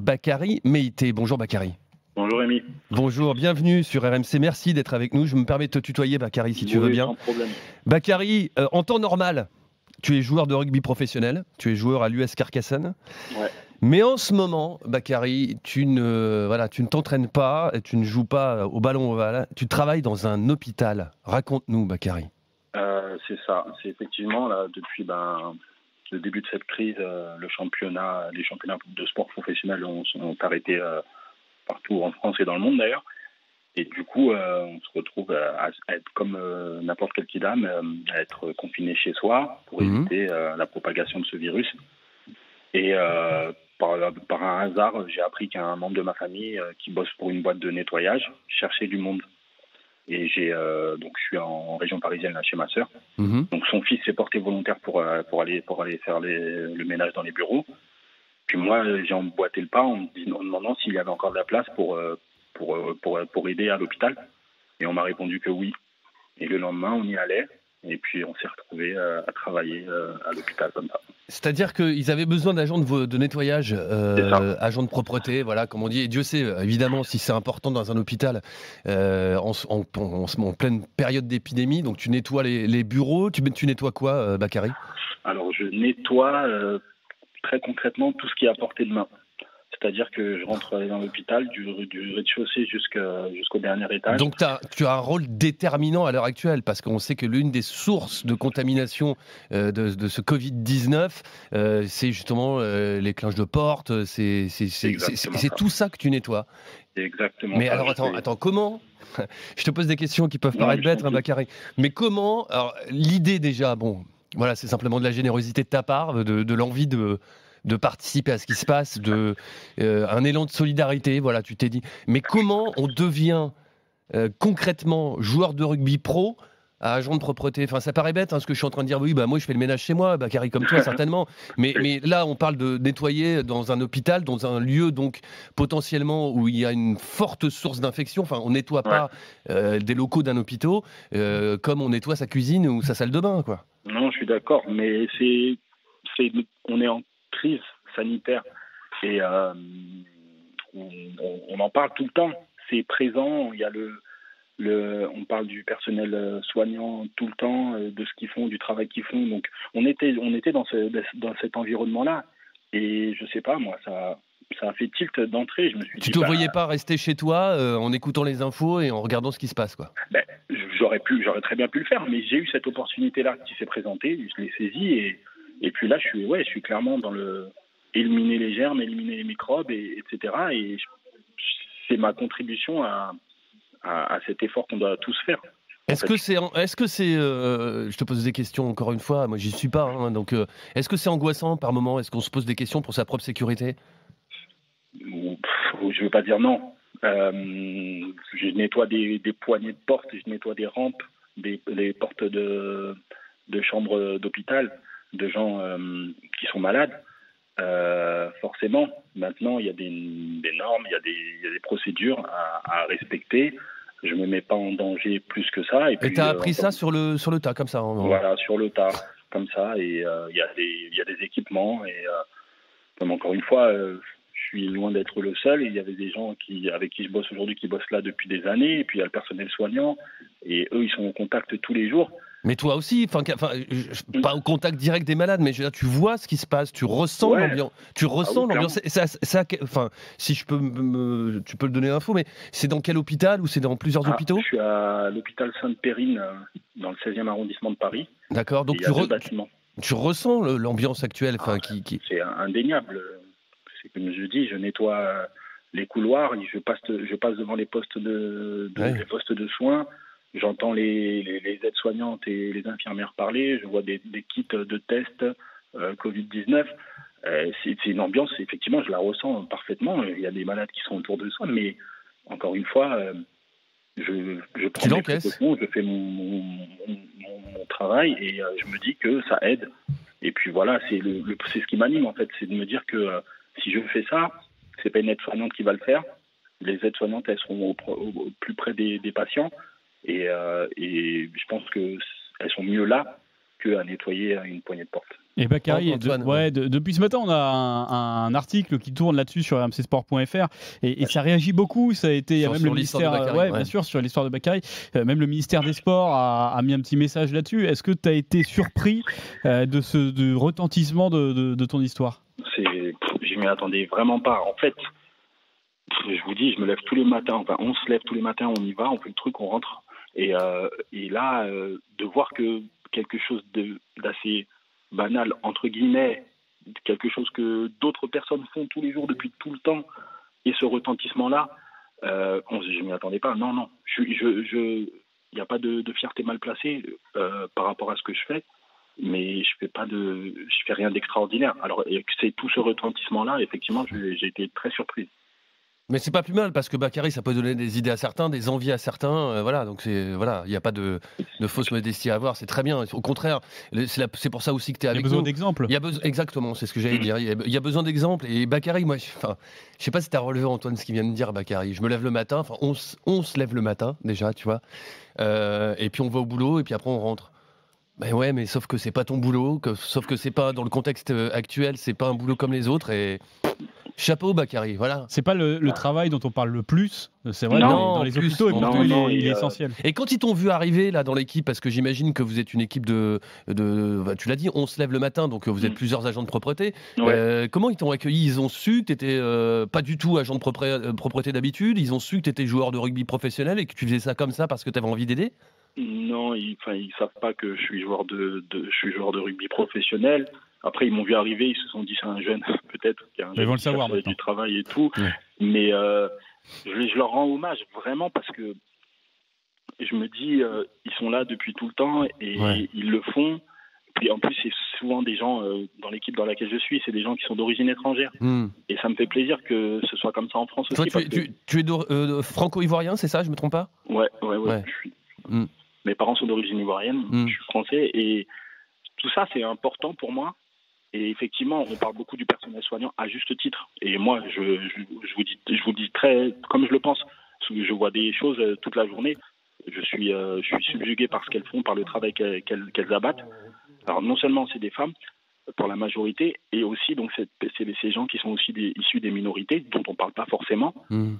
Bakary Meïté. Bonjour Bakary. Bonjour Rémi. Bonjour, bienvenue sur RMC. Merci d'être avec nous. Je me permets de te tutoyer Bakary si tu veux bien. Sans problème. Bakary, en temps normal, tu es joueur de rugby professionnel, tu es joueur à l'US Carcassonne. Ouais. Mais en ce moment, Bakary, tu ne t'entraînes pas, tu ne joues pas au ballon ovale, tu travailles dans un hôpital. Raconte-nous Bakary. C'est ça. C'est effectivement là depuis le début de cette crise, les championnats de sport professionnels sont arrêtés partout en France et dans le monde d'ailleurs. Et du coup, on se retrouve à être comme n'importe quel kidam, à être confiné chez soi pour éviter la propagation de ce virus. Et par un hasard, j'ai appris qu'un membre de ma famille qui bosse pour une boîte de nettoyage cherchait du monde. Et donc je suis en région parisienne là, chez ma sœur. Donc son fils s'est porté volontaire pour aller faire le ménage dans les bureaux. Puis moi, j'ai emboîté le pas en me demandant s'il y avait encore de la place pour aider à l'hôpital. Et on m'a répondu que oui. Et le lendemain, on y allait. Et puis on s'est retrouvés à travailler à l'hôpital comme ça. C'est-à-dire qu'ils avaient besoin d'agents de nettoyage, agents de propreté, voilà, comme on dit. Et Dieu sait, évidemment, si c'est important dans un hôpital en pleine période d'épidémie. Donc tu nettoies les bureaux. Tu nettoies quoi, Bakary ? Alors je nettoie très concrètement tout ce qui est à portée de main. C'est-à-dire que je rentre dans l'hôpital du rez-de-chaussée jusqu'au dernier étage. Donc tu as un rôle déterminant à l'heure actuelle, parce qu'on sait que l'une des sources de contamination de ce Covid-19, c'est justement les clinches de porte, c'est tout ça que tu nettoies. Exactement. Mais alors attends, comment ? Je te pose des questions qui peuvent paraître bêtes, Bakary. Mais comment ? Alors l'idée déjà, voilà, c'est simplement de la générosité de ta part, de l'envie de participer à ce qui se passe, un élan de solidarité, voilà, tu t'es dit. Mais comment on devient concrètement joueur de rugby pro à agent de propreté ? Enfin, ça paraît bête, ce que je suis en train de dire. Oui, moi je fais le ménage chez moi, Bakary comme toi certainement. Mais là, on parle de nettoyer dans un hôpital, dans un lieu donc potentiellement où il y a une forte source d'infection. Enfin, on nettoie pas des locaux d'un hôpital comme on nettoie sa cuisine ou sa salle de bain, quoi. Non, je suis d'accord, mais on est en crise sanitaire et on en parle tout le temps. C'est présent. Il y a on parle du personnel soignant tout le temps, de ce qu'ils font, du travail qu'ils font. Donc on était dans cet environnement-là et je sais pas, moi ça a fait tilt d'entrée. Je me suis dit, tu te voyais pas rester chez toi en écoutant les infos et en regardant ce qui se passe, quoi. J'aurais très bien pu le faire, mais j'ai eu cette opportunité-là qui s'est présentée, je l'ai saisie et puis là je suis clairement dans éliminer les germes, éliminer les microbes, etc. Et c'est ma contribution à cet effort qu'on doit tous faire. Est-ce que c'est, je te pose des questions encore une fois, moi j'y suis pas, donc est-ce que c'est angoissant par moment ? Est-ce qu'on se pose des questions pour sa propre sécurité ? Je veux pas dire non. Je nettoie des poignées de porte, je nettoie des rampes, des portes de chambres d'hôpital, de gens qui sont malades. Forcément, maintenant il y a des normes, il y a des procédures à respecter. Je me mets pas en danger plus que ça. Et tu as appris ça sur le tas, comme ça. Voilà, sur le tas, comme ça. Et il y a des équipements. Et comme encore une fois, je suis loin d'être le seul. Il y avait des gens avec qui je bosse aujourd'hui qui bossent là depuis des années. Et puis il y a le personnel soignant. Et eux, ils sont en contact tous les jours. Mais toi aussi, pas au contact direct des malades, mais tu vois ce qui se passe, tu ressens l'ambiance. Tu ressens l'ambiance. Si je peux tu peux le donner l'info, mais c'est dans quel hôpital ou c'est dans plusieurs hôpitaux ? Je suis à l'hôpital Sainte-Périne, dans le 16e arrondissement de Paris. D'accord, donc tu ressens l'ambiance actuelle, C'est indéniable. C'est comme je dis, je nettoie les couloirs, je passe devant les postes les postes de soins. J'entends les aides-soignantes et les infirmières parler. Je vois des kits de tests Covid-19. C'est une ambiance, effectivement, je la ressens parfaitement. Il y a des malades qui sont autour de soi, mais encore une fois, je prends mes précautions, je fais mon travail et je me dis que ça aide. Et puis voilà, c'est ce qui m'anime en fait, c'est de me dire que si je fais ça, c'est pas une aide-soignante qui va le faire. Les aides-soignantes, elles seront au plus près des patients. Et je pense qu'elles sont mieux là qu'à nettoyer une poignée de porte. Et Bakary, Antoine, depuis ce matin, on a un article qui tourne là-dessus sur rmcsport.fr et ça réagit beaucoup. Ça a été, il y a même le ministère, bien sûr, sur l'histoire de Bakary. Même le ministère des Sports a mis un petit message là-dessus. Est-ce que tu as été surpris du retentissement de ton histoire? Je m'y attendais vraiment pas. En fait, je vous dis, je me lève tous les matins. Enfin, on se lève tous les matins, on y va, on fait le truc, on rentre. Et là, de voir que quelque chose d'assez banal, entre guillemets, quelque chose que d'autres personnes font tous les jours depuis tout le temps, et ce retentissement-là, je m'y attendais pas. Non. Il n'y a pas de fierté mal placée par rapport à ce que je fais, mais je fais rien d'extraordinaire. Alors, c'est tout ce retentissement-là, effectivement, j'ai été très surpris. Mais c'est pas plus mal parce que Bakary, ça peut donner des idées à certains, des envies à certains. Voilà, donc il n'y a pas de fausse modestie à avoir. C'est très bien. Au contraire, c'est pour ça aussi que tu es avec nous. Il y a besoin d'exemples. Exactement, c'est ce que j'allais dire. Il y a besoin d'exemples. Et Bakary, moi, je sais pas si tu as relevé, Antoine, ce qu'il vient de dire, Bakary. Je me lève le matin. Enfin, on se lève le matin déjà, tu vois. Et puis on va au boulot et puis après on rentre. Ben ouais, mais sauf que c'est pas ton boulot, sauf que c'est pas dans le contexte actuel, c'est pas un boulot comme les autres et chapeau Bakary, voilà. C'est pas le travail dont on parle le plus, c'est vrai, Non, dans les hôpitaux, et pourtant il est essentiel. Et quand ils t'ont vu arriver là dans l'équipe, parce que j'imagine que vous êtes une équipe tu l'as dit, on se lève le matin, donc vous êtes plusieurs agents de propreté. Ouais. Comment ils t'ont accueilli? Ils ont su que tu n'étais pas du tout agent de propreté d'habitude, ils ont su que tu étais joueur de rugby professionnel et que tu faisais ça comme ça parce que tu avais envie d'aider? Non, ils savent pas que je suis joueur je suis joueur de rugby professionnel. Après, ils m'ont vu arriver, ils se sont dit c'est un jeune, peut-être, qui a ils vont le savoir du travail et tout. Ouais. Mais je leur rends hommage vraiment parce que je me dis, ils sont là depuis tout le temps et ils le font. Puis en plus, c'est souvent des gens dans l'équipe dans laquelle je suis, c'est des gens qui sont d'origine étrangère. Et ça me fait plaisir que ce soit comme ça en France aussi. Toi, tu es franco-ivoirien, c'est ça, je me trompe pas? Ouais. Mes parents sont d'origine ivoirienne, je suis français et tout ça c'est important pour moi. Et effectivement, on parle beaucoup du personnel soignant à juste titre. Et moi, je vous dis très comme je le pense. Je vois des choses toute la journée. Je suis subjugué par ce qu'elles font, par le travail qu'elles abattent. Alors non seulement c'est des femmes pour la majorité, et aussi donc c'est ces gens qui sont aussi issus des minorités dont on parle pas forcément,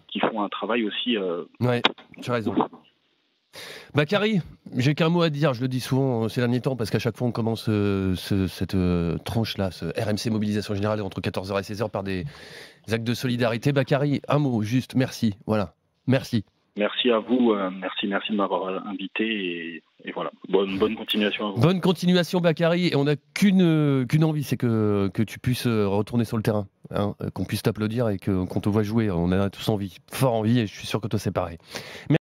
qui font un travail aussi. Ouais, tu as raison. Bakary, j'ai qu'un mot à dire, je le dis souvent ces derniers temps, parce qu'à chaque fois on commence cette tranche-là, ce RMC Mobilisation Générale entre 14h et 16h par des actes de solidarité. Bakary, un mot, juste, merci. Voilà, merci. Merci à vous, merci de m'avoir invité et voilà, bonne continuation à vous. Bonne continuation Bakary, et on n'a qu'une envie, c'est que tu puisses retourner sur le terrain, hein, qu'on puisse t'applaudir et qu'on te voit jouer, on a tous envie, fort envie, et je suis sûr que toi c'est pareil.